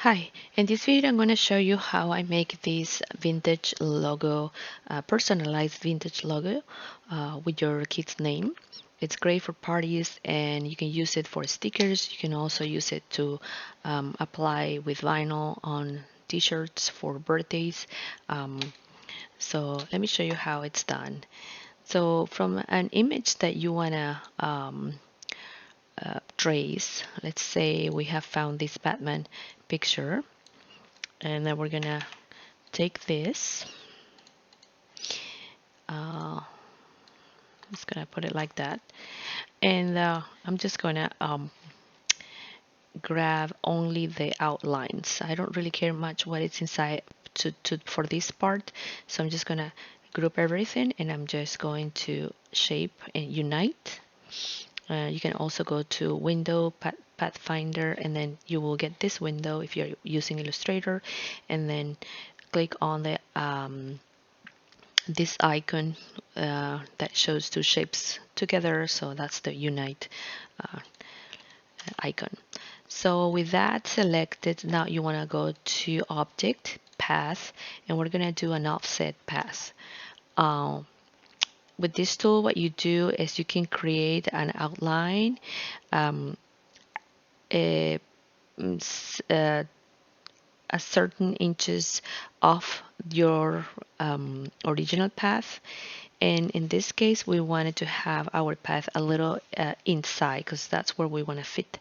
Hi, in this video I'm going to show you how I make this vintage logo, personalized vintage logo with your kid's name. It's great for parties and you can use it for stickers. You can also use it to apply with vinyl on t-shirts for birthdays. Um, so let me show you how it's done. So from an image that you want to trace, let's say we have found this Batman picture, and then we're gonna take this. I'm just gonna put it like that, and I'm just gonna grab only the outlines. I don't really care much what it's inside for this part, so I'm just gonna group everything, and I'm just going to shape and unite. You can also go to Window, Pathfinder, and then you will get this window if you're using Illustrator, and then click on the this icon that shows two shapes together, so that's the unite uh, icon. So with that selected, now you want to go to object path, and we're going to do an offset path. uh, with this tool, what you do is you can create an outline, um, a, a certain inches off your original path. And in this case, we wanted to have our path a little inside because that's where we want to fit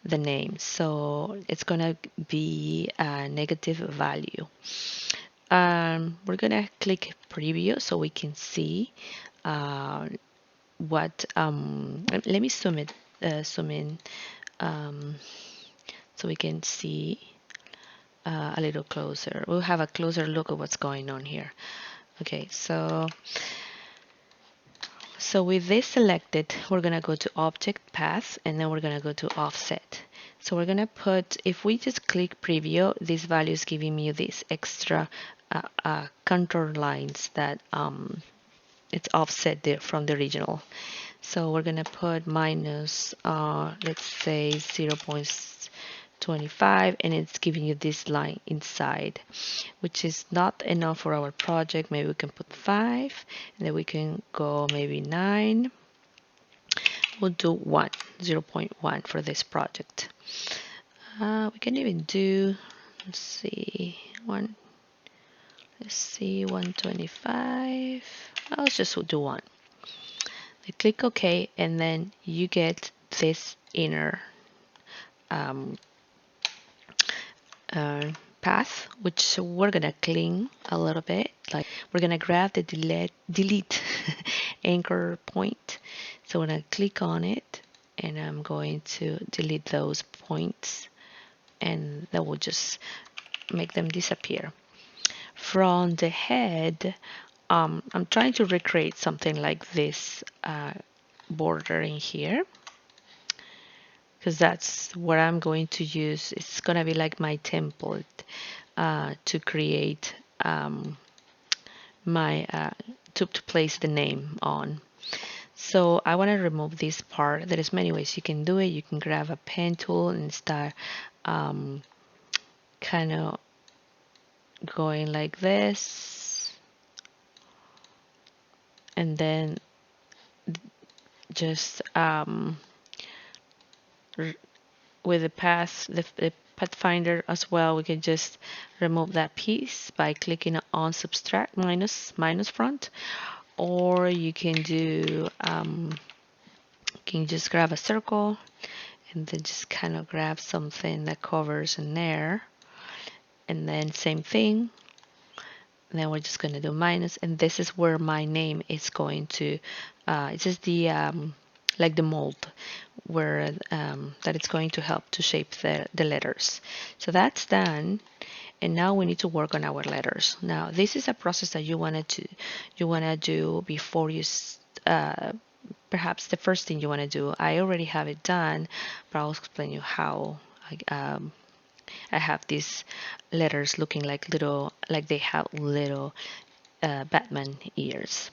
the name. So it's going to be a negative value. We're going to click preview so we can see uh, what, let me zoom in um, so we can see a little closer. We'll have a closer look at what's going on here. Okay, so with this selected, we're gonna go to object path, and then we're gonna go to offset. So we're gonna put, if we just click preview, this value is giving me this extra contour lines that it's offset there from the original. So we're gonna put minus, let's say 0.25, and it's giving you this line inside, which is not enough for our project. Maybe we can put 5, and then we can go maybe 9. We'll do 1, 0.1 for this project. We can even do, let's see, 125. Let's just do 1. I click OK, and then you get this inner um, path, which we're gonna clean a little bit. Like, we're gonna grab the delete anchor point. So I'm gonna click on it, and I'm going to delete those points, and that will just make them disappear. From the head, I'm trying to recreate something like this border in here, because that's what I'm going to use. It's gonna be like my template to create my to place the name on. So I want to remove this part. There's many ways you can do it. You can grab a pen tool and start kind of going like this, and then just with the path, the pathfinder as well, we can just remove that piece by clicking on subtract minus front, or you can do you can just grab a circle and then just kind of grab something that covers an air, and then same thing, and then we're just going to do minus, and this is where my name is going to it's just the like the mold where that it's going to help to shape the letters. So that's done, and now we need to work on our letters. Now this is a process that you want to do before you perhaps the first thing you want to do. I already have it done, but I'll explain you how. I have these letters looking like little, like they have little Batman ears.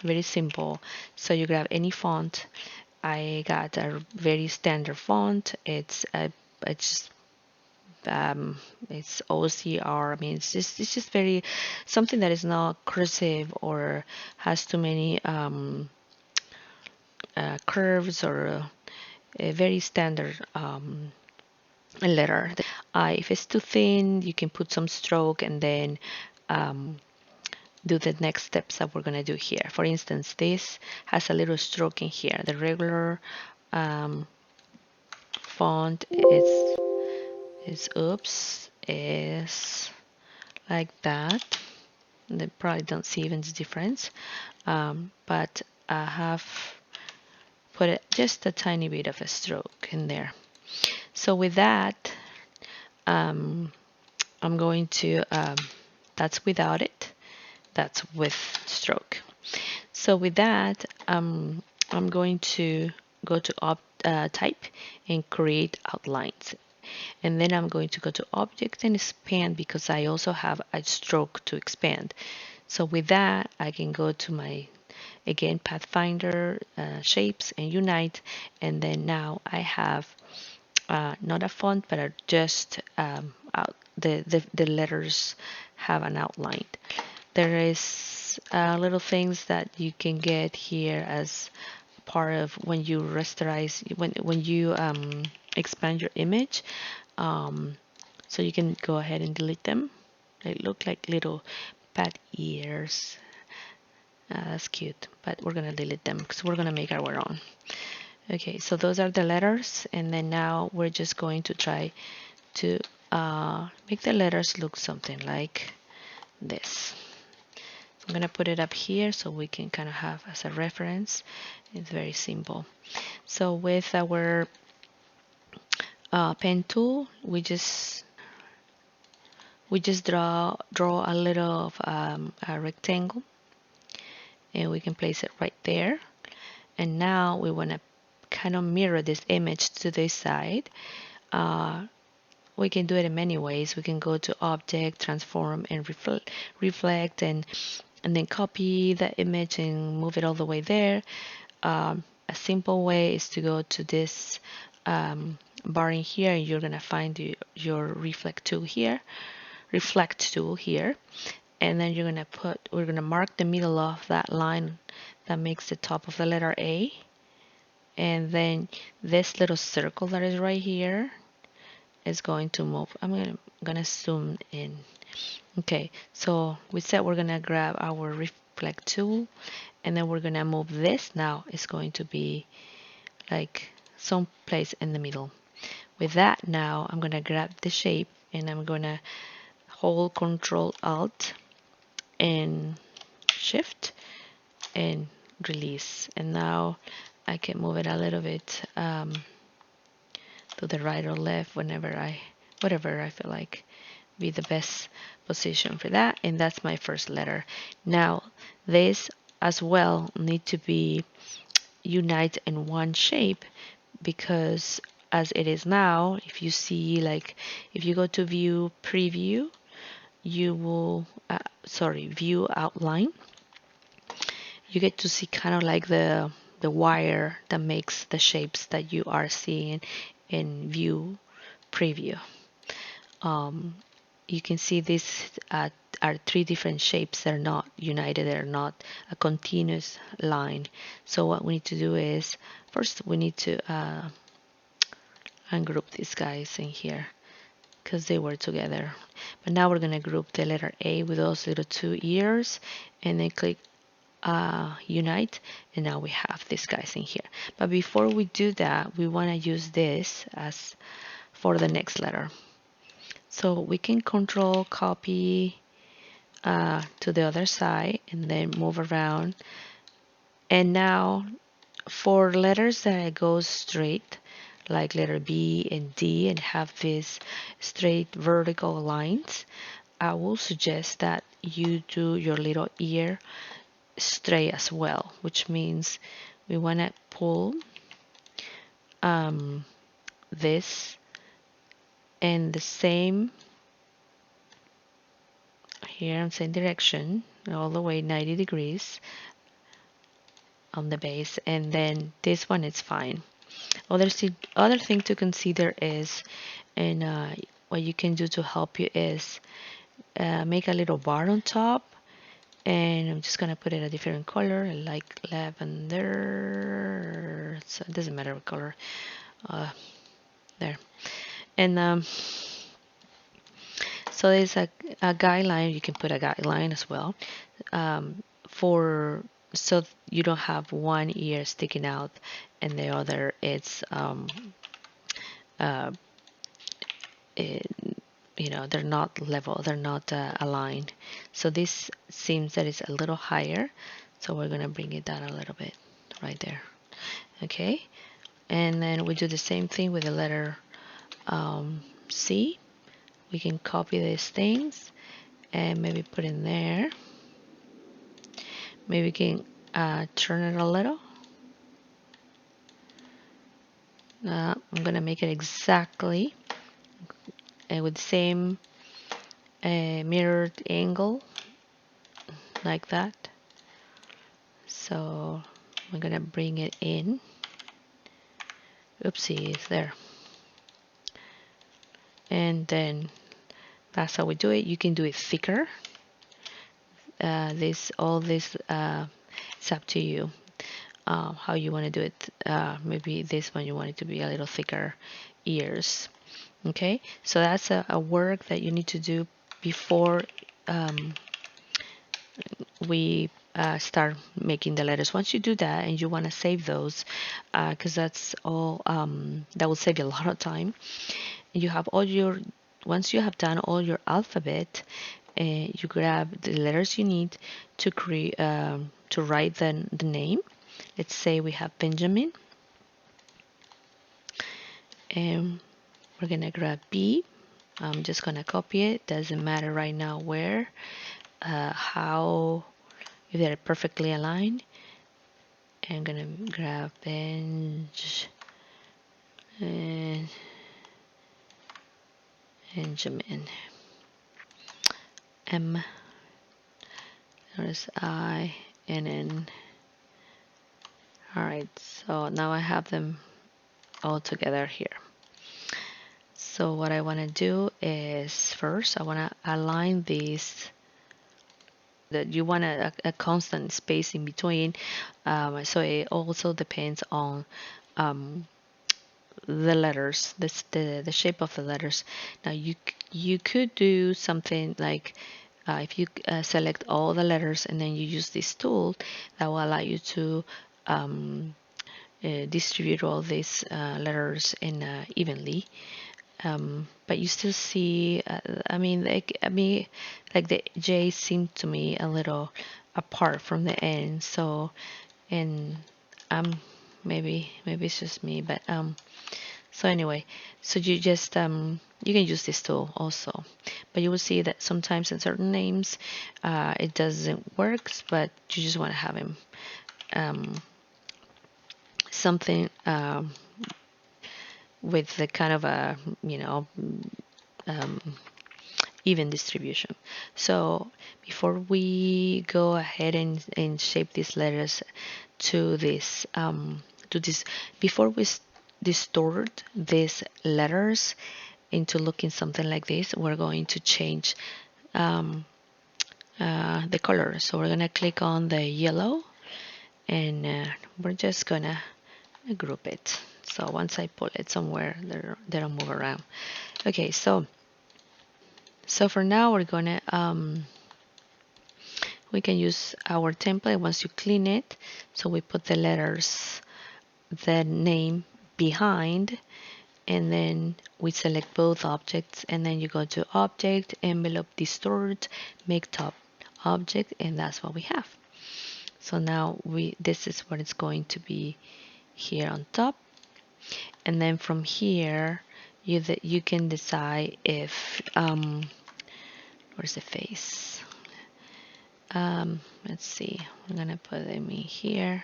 Very simple. So you grab any font. I got a very standard font. It's just it's OCR. I mean, it's just very something that is not cursive or has too many curves or a very standard letter. If it's too thin, you can put some stroke and then do the next steps that we're going to do here. For instance, this has a little stroke in here. The regular font is like that. They probably don't see even the difference, but I have put it just a tiny bit of a stroke in there. So with that, I'm going to, that's without it, that's with stroke. So with that, I'm going to go to type and create outlines. And then I'm going to go to object and expand because I also have a stroke to expand. So with that, I can go to my, again, Pathfinder, shapes and unite. And then now I have not a font, but just the letters have an outline. There is little things that you can get here as part of when you rasterize, when you expand your image. So you can go ahead and delete them. They look like little bat ears. That's cute, but we're gonna delete them because we're gonna make our own. Okay, so those are the letters, and then now we're just going to try to make the letters look something like this. So I'm gonna put it up here so we can kind of have as a reference. It's very simple. So with our pen tool, we just draw a little of a rectangle, and we can place it right there. And now we want to kind of mirror this image to this side. We can do it in many ways. We can go to object, transform, and reflect, and then copy the image and move it all the way there. A simple way is to go to this bar in here, and you're gonna find your reflect tool here, and then we're gonna mark the middle of that line that makes the top of the letter A, and then this little circle that is right here is going to move. I'm gonna zoom in. Okay, so we said we're gonna grab our reflect tool, and then we're gonna move this. Now it's going to be like some place in the middle. With that, now I'm gonna grab the shape and I'm gonna hold Control Alt and Shift and release. And now I can move it a little bit to the right or left whatever I feel like be the best position for that. And that's my first letter. Now this as well need to be unite in one shape, because as it is now, if you see, like if you go to view preview, you will view outline, you get to see kind of like the wire that makes the shapes that you are seeing in view preview. You can see these are three different shapes that are not united, they're not a continuous line. So what we need to do is, first we need to ungroup these guys in here because they were together. But now we're going to group the letter A with those little two ears, and then click unite, and now we have these guys in here. But before we do that, we want to use this as for the next letter. So we can control copy to the other side and then move around. And now for letters that go straight, like letter B and D, and have these straight vertical lines, I will suggest that you do your little ear straight as well, which means we want to pull this in the same here in same direction all the way 90 degrees on the base, and then this one is fine. Other thing to consider is in what you can do to help you is make a little bar on top, and I'm just gonna put it a different color, like lavender, so it doesn't matter what color. There. And so there's a guideline. You can put a guideline as well, for so you don't have one ear sticking out and the other it's uh, it, they're not level, they're not aligned. So this seems that it's a little higher, so we're gonna bring it down a little bit right there. Okay, and then we do the same thing with the letter C. We can copy these things and maybe put in there. Maybe we can turn it a little. I'm gonna make it exactly with the same mirrored angle like that. So I'm gonna bring it in. Oopsie, it's there. And then that's how we do it. You can do it thicker. All this, it's up to you how you want to do it. Maybe this one you want it to be a little thicker ears. Okay, so that's a work that you need to do before we start making the letters. Once you do that and you want to save those, because that's all, that will save you a lot of time. You have all your, once you have done all your alphabet, you grab the letters you need to create, to write the name. Let's say we have Benjamin, and we're gonna grab B. I'm just gonna copy it. Doesn't matter right now where, how, if they're perfectly aligned. I'm gonna grab Benjamin. M. There's I, and N. Alright, so now I have them all together here. So what I want to do is first I want to align these, that you want a constant space in between, so it also depends on the letters, the shape of the letters. Now you could do something like if you select all the letters and then you use this tool, that will allow you to distribute all these letters in evenly. But you still see, like the J seemed to me a little apart from the N. So, and maybe it's just me, but so anyway, so you just you can use this tool also, but you will see that sometimes in certain names it doesn't work, but you just want to have him something with the kind of a even distribution. So before we go ahead and shape these letters to this before we distort these letters into looking something like this, we're going to change the color. So we're gonna click on the yellow, and we're just gonna group it. So once I pull it somewhere, they'll move around. Okay, so for now we're gonna we can use our template once you clean it. So we put the letters, the name behind, and then we select both objects, and then you go to object, envelope, distort, make top object, and that's what we have. So now this is what it's going to be here on top, and then from here you can decide if where's the face. Let's see, I'm gonna put them in here.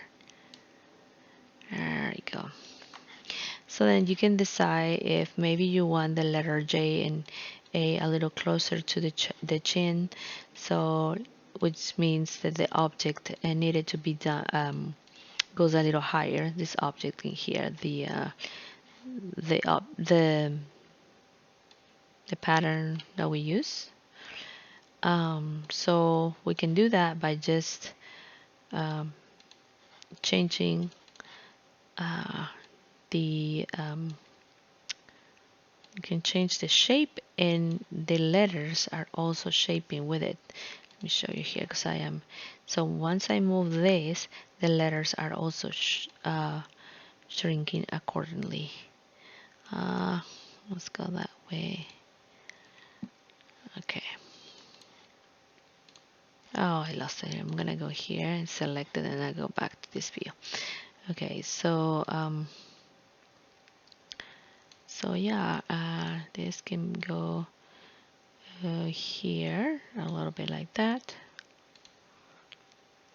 There we go. So then you can decide if maybe you want the letter J and A little closer to the chin, so which means that the object needed to be done goes a little higher. This object in here, the the pattern that we use. So we can do that by just um, changing the you can change the shape, and the letters are also shaping with it. Let me show you here because I am. So once I move this, the letters are also shrinking accordingly. Let's go that way. Okay. Oh, I lost it. I'm gonna go here and select it, and I go back to this view. Okay, so yeah, this can go here a little bit like that,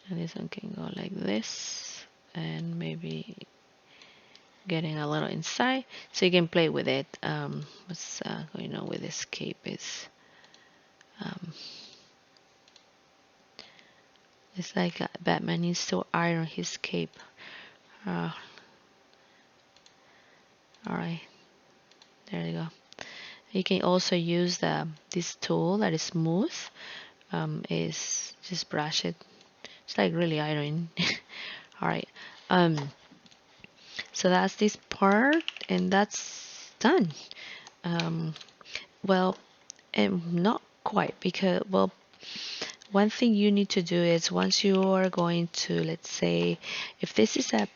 and this one can go like this, and maybe getting a little inside, so you can play with it. What's going on with this cape is um, it's like Batman needs to iron his cape. All right, there you go. You can also use this tool that is smooth. Is just brush it. It's like really ironing. All right. So that's this part, and that's done. Um, well, and not quite, because well, one thing you need to do is, once you are going to, let's say, if this is a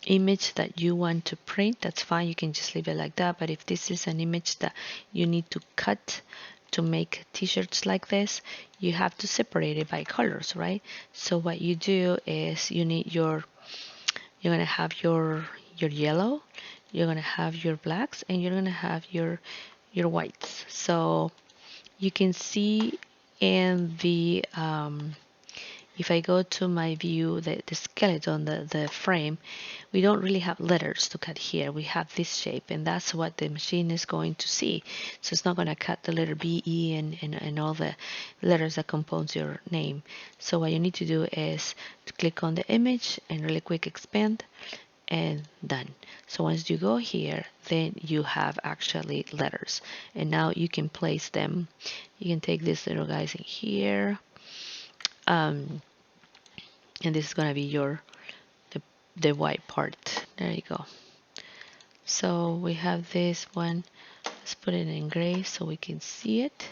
image that you want to print, that's fine, you can just leave it like that. But if this is an image that you need to cut to make t-shirts like this, you have to separate it by colors, right? So what you do is, you're gonna have your yellow, you're gonna have your blacks, and you're gonna have your whites. So you can see in the if I go to my view, the skeleton, the frame, we don't really have letters to cut here. We have this shape, and that's what the machine is going to see. So it's not going to cut the letter B, E, and all the letters that compose your name. So what you need to do is to click on the image and really quick expand, and done. So once you go here, then you have actually letters, and now you can place them. You can take these little guys in here, and this is going to be the, the white part. There you go. So we have this one. Let's put it in gray so we can see it,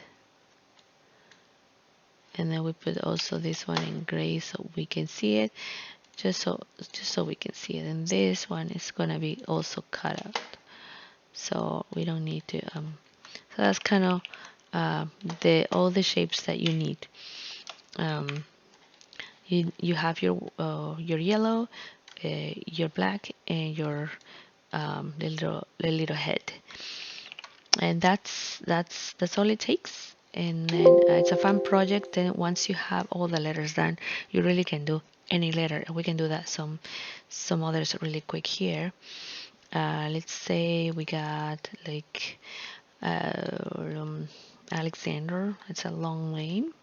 and then we put also this one in gray so we can see it, just so we can see it. And this one is going to be also cut out, so we don't need to so that's kind of the all the shapes that you need. You have your yellow, your black, and your the little head, and that's all it takes. And then it's a fun project. Then once you have all the letters done, you really can do any letter. We can do that some others really quick here. Let's say we got like Alexander. It's a long name.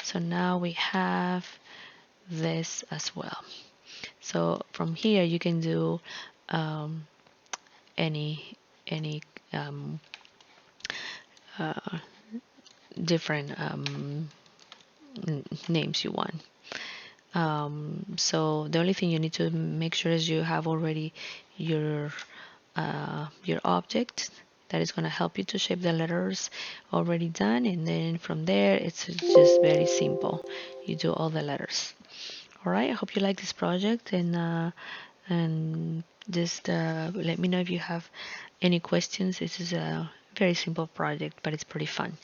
So now we have this as well. So from here you can do um, any um, different names you want. So the only thing you need to make sure is you have already your your object that is going to help you to shape the letters already done, and then from there it's just very simple. You do all the letters. All right, I hope you like this project, and just let me know if you have any questions. This is a very simple project, but it's pretty fun.